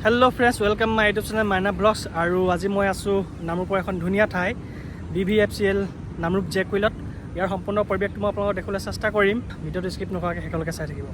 Hello friends, welcome my YouTube channel Maina Vlogs. আৰু আজি মই আছো নামৰূপৰ এখন ধুনীয়া ঠাই BVFCL নামৰূপ জেকুইলত। ইয়াৰ সম্পূৰ্ণ পৰিৱেশটো মই আপোনালোকক দেখুৱাবলৈ চেষ্টা কৰিম। ভিডিঅ'টো স্কিপ নকৰাকৈ শেষলৈকে চাই থাকিব।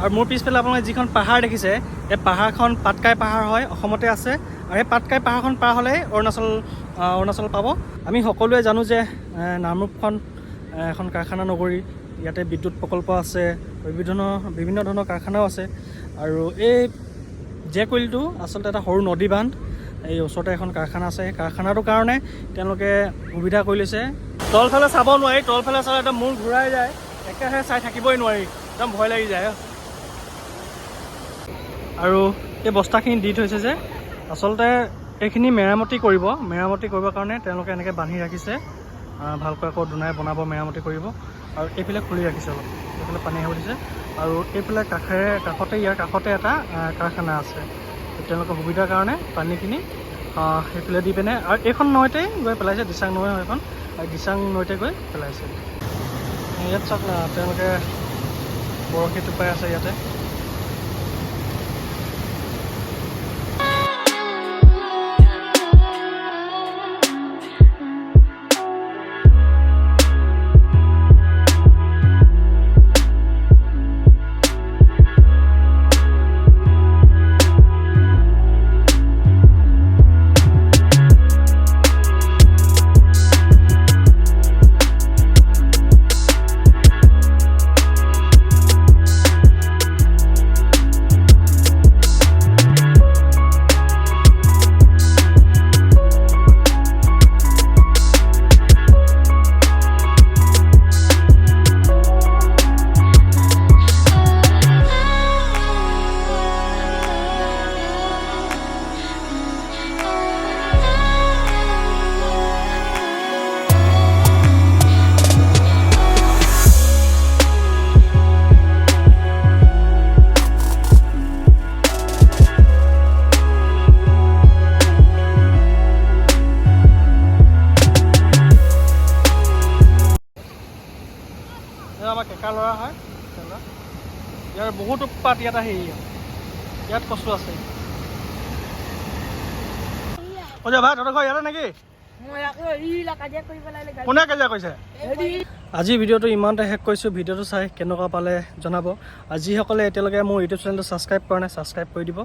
আৰু মোৰ পিছফালে আপোনালোকে যিখন পাহাৰ দেখিছে এই পাহাৰখন পাটকাই পাহাৰ হয়, অসমতে আছে। আৰু এই পাটকাই পাহাৰখন পাৰ হ'লে অৰুণাচল পাব। আমি সকলোৱে জানো যে নামৰূপখন এখন কাৰখানা নগৰী, ইয়াতে বিদ্যুৎ প্ৰকল্প আছে, বিভিন্ন ধৰণৰ কাৰখানাও আছে। আৰু এই জেকুইলটো আচলতে এটা সৰু নদী বান্ধ, এই ওচৰতে এখন কাৰখানা আছে। কাৰখানাটোৰ কাৰণে তেওঁলোকে সুবিধা কৰি লৈছে। তলফালে চাব নোৱাৰি, তলফালে চালে একদম মূৰ ঘূৰাই যায়, একেৰাহে চাই থাকিবই নোৱাৰি, একদম ভয় লাগি যায়। আৰু এই বস্তাখিনি দি থৈছে যে আচলতে এইখিনি মেৰামতি কৰিবৰ কাৰণে তেওঁলোকে এনেকৈ বান্ধি ৰাখিছে, ভালকৈ আকৌ দুনাই বনাব, মেৰামতি কৰিব। আৰু এইফালে খুলি ৰাখিছে, অলপ এইফালে পানী আহিব দিছে। আৰু এইফালে ইয়াৰ কাষতে এটা কাৰখানা আছে। তেওঁলোকৰ সুবিধাৰ কাৰণে পানীখিনি সেইফালে দি পিনে আৰু এইখন নৈতে গৈ পেলাইছে, দিচাং নৈ হয় এখন, আৰু দিচাং নৈতে গৈ পেলাইছে। ইয়াত চাওক না, তেওঁলোকে বৰশী টোপাই আছে ইয়াতে। আমাৰ কেঁকা ল'ৰা হয়, ইয়াৰ বহুত উৎপাত ইয়াত আহি, ইয়াত কচু আছে। ভাই তহঁতৰ ঘৰ ইয়াতে নেকি? কোনে কাজিয়া কৰিছে? আজি ভিডিঅ'টো ইমানতে শেষ কৰিছোঁ। ভিডিঅ'টো চাই কেনেকুৱা পালে জনাব। আৰু যিসকলে এতিয়ালৈকে মোৰ ইউটিউব চেনেলটো ছাবস্ক্ৰাইব কৰা নাই, ছাবস্ক্ৰাইব কৰি দিব।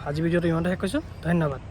আজি ভিডিঅ'টো ইমানতে শেষ কৰিছোঁ। ধন্যবাদ।